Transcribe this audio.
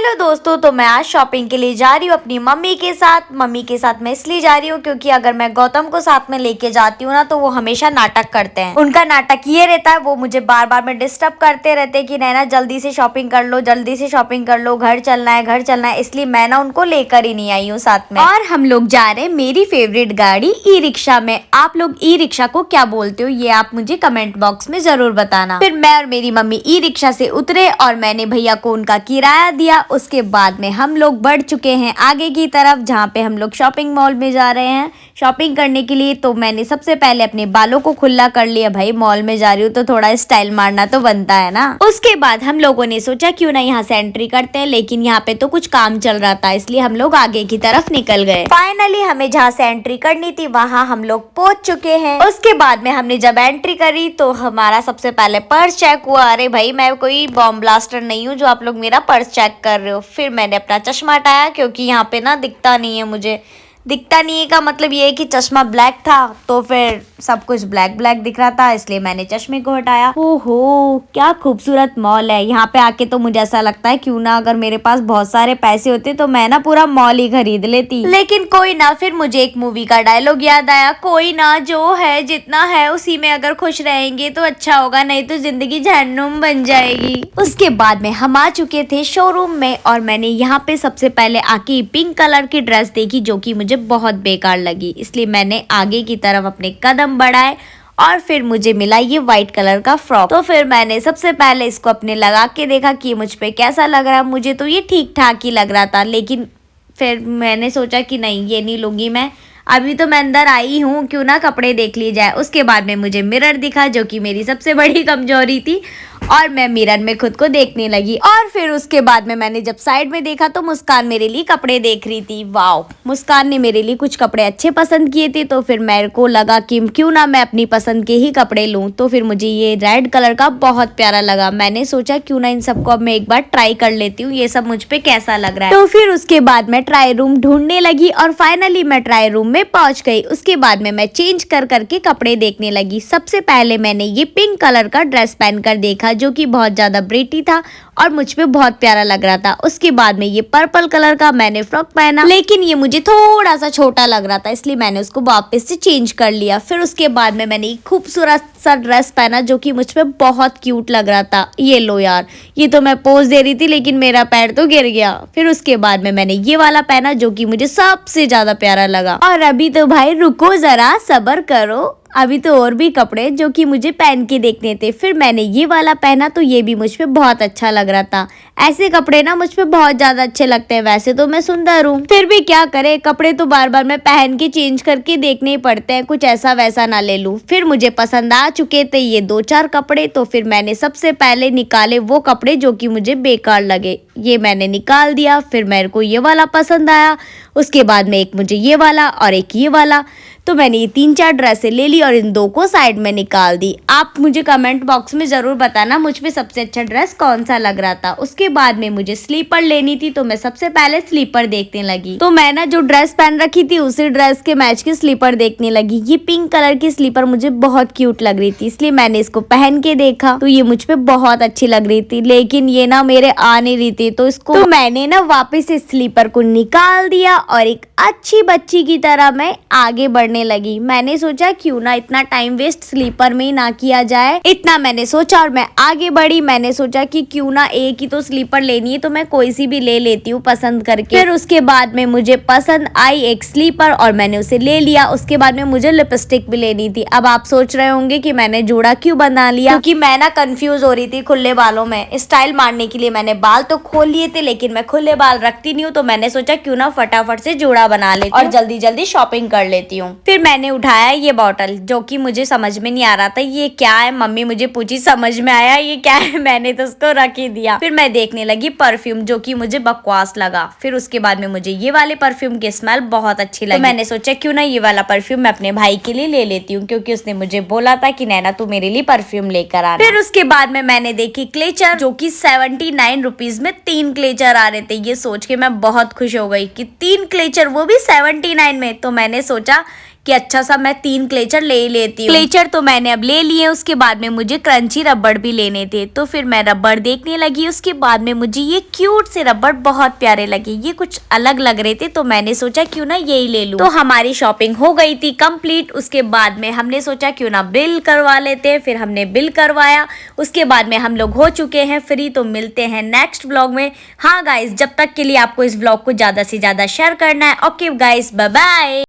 Hello दोस्तों, तो मैं आज शॉपिंग के लिए जा रही हूँ अपनी मम्मी के साथ। मम्मी के साथ मैं इसलिए जा रही हूँ क्योंकि अगर मैं गौतम को साथ में लेके जाती हूँ ना तो वो हमेशा नाटक करते हैं। उनका नाटक ये रहता है, वो मुझे बार बार में डिस्टर्ब करते रहते हैं कि नैना जल्दी से शॉपिंग कर लो, जल्दी से शॉपिंग कर लो, घर चलना है, घर चलना है। इसलिए मैं ना उनको लेकर ही नहीं आई हूँ साथ में। और हम लोग जा रहे हैं मेरी फेवरेट गाड़ी ई रिक्शा में। आप लोग ई रिक्शा को क्या बोलते हो ये आप मुझे कमेंट बॉक्स में जरूर बताना। फिर मैं और मेरी मम्मी ई रिक्शा से उतरे और मैंने भैया को उनका किराया दिया। उसके बाद में हम लोग बढ़ चुके हैं आगे की तरफ, जहाँ पे हम लोग शॉपिंग मॉल में जा रहे हैं शॉपिंग करने के लिए। तो मैंने सबसे पहले अपने बालों को खुला कर लिया। भाई मॉल में जा रही हूँ तो थोड़ा स्टाइल मारना तो बनता है ना। उसके बाद हम लोगों ने सोचा क्यों ना यहाँ से एंट्री करते हैं, लेकिन यहाँ पे तो कुछ काम चल रहा था इसलिए हम लोग आगे की तरफ निकल गए। फाइनली हमें जहाँ से एंट्री करनी थी वहाँ हम लोग पहुंच चुके हैं। उसके बाद में हमने जब एंट्री करी तो हमारा सबसे पहले पर्स चेक हुआ। अरे भाई मैं कोई बॉम्ब ब्लास्टर नहीं हूँ जो आप लोग मेरा पर्स चेक कर रहे हो। फिर मैंने अपना चश्मा हटाया क्योंकि यहाँ पे ना दिखता नहीं है, मुझे दिखता नहीं है का मतलब ये है कि चश्मा ब्लैक था तो फिर सब कुछ ब्लैक ब्लैक दिख रहा था, इसलिए मैंने चश्मे को हटाया। ओहो क्या खूबसूरत मॉल है। यहाँ पे आके तो मुझे ऐसा लगता है क्यों ना अगर मेरे पास बहुत सारे पैसे होते तो मैं ना पूरा मॉल ही खरीद लेती। लेकिन कोई ना, फिर मुझे एक मूवी का डायलॉग याद आया, कोई ना जो है जितना है उसी में अगर खुश रहेंगे तो अच्छा होगा, नहीं तो जिंदगी जहन्नुम बन जाएगी। उसके बाद में हम आ चुके थे शोरूम में और मैंने यहाँ पे सबसे पहले आके पिंक कलर की ड्रेस देखी जो कि मुझे बहुत बेकार लगी, इसलिए मैंने आगे की तरफ अपने कदम बढ़ाए और फिर मुझे मिला ये व्हाइट कलर का फ्रॉक। तो फिर मैंने सबसे पहले इसको अपने लगा के देखा कि मुझ पे कैसा लग रहा है। मुझे तो ये ठीक ठाक ही लग रहा था, लेकिन फिर मैंने सोचा कि नहीं ये नहीं लूंगी मैं, अभी तो मैं अंदर आई हूँ, क्यों ना कपड़े देख ली जाए। उसके बाद में मुझे मिरर दिखा जो कि मेरी सबसे बड़ी कमजोरी थी और मैं मिरर में खुद को देखने लगी। और फिर उसके बाद में मैंने जब साइड में देखा तो मुस्कान मेरे लिए कपड़े देख रही थी। वाओ, मुस्कान ने मेरे लिए कुछ कपड़े अच्छे पसंद किए थे तो फिर मेरे को लगा कि क्यों ना मैं अपनी पसंद के ही कपड़े लूं। तो फिर मुझे ये रेड कलर का बहुत प्यारा लगा। मैंने सोचा क्यों ना इन सबको अब मैं एक बार ट्राई कर लेती हूँ, ये सब मुझ पे कैसा लग रहा है। तो फिर उसके बाद मैं ट्राई रूम ढूंढने लगी और फाइनली मैं ट्राई रूम में पहुंच गई। उसके बाद में मैं चेंज कर करके कपड़े देखने लगी। सबसे पहले मैंने ये पिंक कलर का ड्रेस पहनकर देखा जो कि बहुत ज्यादा ब्रिटी था और मुझ पे बहुत प्यारा लग रहा था। उसके बाद में ये पर्पल कलर का मैंने फ्रॉक पहना, लेकिन ये मुझे थोड़ा सा छोटा लग रहा था इसलिए मैंने उसको वापस से चेंज कर लिया। फिर उसके बाद में मैंने एक खूबसूरत सा ड्रेस पहना जो कि मुझ पे बहुत क्यूट लग रहा था। ये लो यार, ये तो मैं पोज दे रही थी लेकिन मेरा पैर तो गिर गया। फिर उसके बाद में मैंने ये वाला पहना जो कि मुझे सबसे ज्यादा प्यारा लगा। और अभी तो भाई रुको जरा, सब्र करो, अभी तो और भी कपड़े जो कि मुझे पहन के देखने थे। फिर मैंने ये वाला पहना तो ये भी मुझ पे बहुत अच्छा लग रहा था। ऐसे कपड़े ना मुझ पे बहुत ज्यादा अच्छे लगते हैं, वैसे तो मैं सुंदर हूँ फिर भी क्या करे, कपड़े तो बार बार मैं पहन के चेंज करके देखने ही पड़ते हैं, कुछ ऐसा वैसा ना ले लूं। फिर मुझे पसंद आ चुके थे ये दो चार कपड़े तो फिर मैंने सबसे पहले निकाले वो कपड़े जो कि मुझे बेकार लगे, ये मैंने निकाल दिया। फिर मेरे को ये वाला पसंद आया, उसके बाद में एक मुझे ये वाला और एक ये वाला, तो मैंने ये 3-4 ड्रेसें ले ली और इन दो को साइड में निकाल दी। आप मुझे कमेंट बॉक्स में जरूर बताना मुझ पे सबसे अच्छा ड्रेस कौन सा लग रहा था। उसके बाद में मुझे स्लीपर लेनी थी तो मैं सबसे पहले स्लीपर देखने लगी। तो मैं ना जो ड्रेस पहन रखी थी उसी ड्रेस के मैच की स्लीपर देखने लगी। ये पिंक कलर की स्लीपर मुझे बहुत क्यूट लग रही थी इसलिए मैंने इसको पहन के देखा तो ये मुझ पे बहुत अच्छी लग रही थी, लेकिन ये ना मेरे आ नहीं रही थी तो इसको मैंने ना वापस इस स्लीपर को निकाल दिया और एक अच्छी बच्ची की तरह मैं आगे बढ़ने लगी। मैंने सोचा क्यों ना इतना टाइम वेस्ट स्लीपर में ही ना किया जाए, इतना मैंने सोचा और मैं आगे बढ़ी। मैंने सोचा कि क्यों ना एक ही तो स्लीपर लेनी है तो मैं कोई सी भी ले लेती हूँ पसंद करके। फिर उसके बाद में मुझे पसंद आई एक स्लीपर और मैंने उसे ले लिया। उसके बाद में मुझे लिपस्टिक भी लेनी थी। अब आप सोच रहे होंगे कि मैंने जोड़ा क्यों बना लिया, क्योंकि मैं ना कंफ्यूज हो रही थी खुले बालों में स्टाइल मारने के लिए। मैंने बाल तो खोल लिए थे लेकिन मैं खुले बाल रखती नहीं हूँ, तो मैंने सोचा क्यों ना फटाफट से जोड़ा बना लेती और जल्दी जल्दी शॉपिंग कर लेती हूँ। फिर मैंने उठाया ये बॉटल जो कि मुझे समझ में नहीं आ रहा था ये क्या है। मम्मी मुझे पूछी समझ में आया ये क्या है, मैंने तो उसको रख ही दिया। फिर मैं देखने लगी परफ्यूम जो कि मुझे बकवास लगा। फिर उसके बाद में मुझे ये वाले परफ्यूम की स्मेल बहुत अच्छी लगी, तो मैंने सोचा क्यों ना ये वाला परफ्यूम मैं अपने भाई के लिए ले लेती हूँ, क्योंकि उसने मुझे बोला था कि नैना तू मेरे लिए परफ्यूम लेकर आना। फिर उसके बाद में मैंने देखी क्लेचर जो कि 79 रुपीज में 3 क्लेचर आ रहे थे। ये सोच के मैं बहुत खुश हो गई कि 3 क्लेचर वो भी 79 में। तो मैंने सोचा कि अच्छा सा मैं 3 क्लेचर ले ही लेती हूँ। क्लेचर तो मैंने अब ले लिए। उसके बाद में मुझे क्रंची रबड़ भी लेने थे, तो फिर मैं रबड़ देखने लगी। उसके बाद में मुझे ये क्यूट से रबड़ बहुत प्यारे लगे, ये कुछ अलग लग रहे थे, तो मैंने सोचा क्यों ना यही ले लूं। तो हमारी शॉपिंग हो गई थी कंप्लीट। उसके बाद में हमने सोचा क्यों ना बिल करवा लेते हैं, फिर हमने बिल करवाया। उसके बाद में हम लोग हो चुके हैं फ्री। तो मिलते हैं नेक्स्ट व्लॉग में। हाँ गाइस, जब तक के लिए आपको इस व्लॉग को ज्यादा से ज्यादा शेयर करना है। Okay guys, bye bye.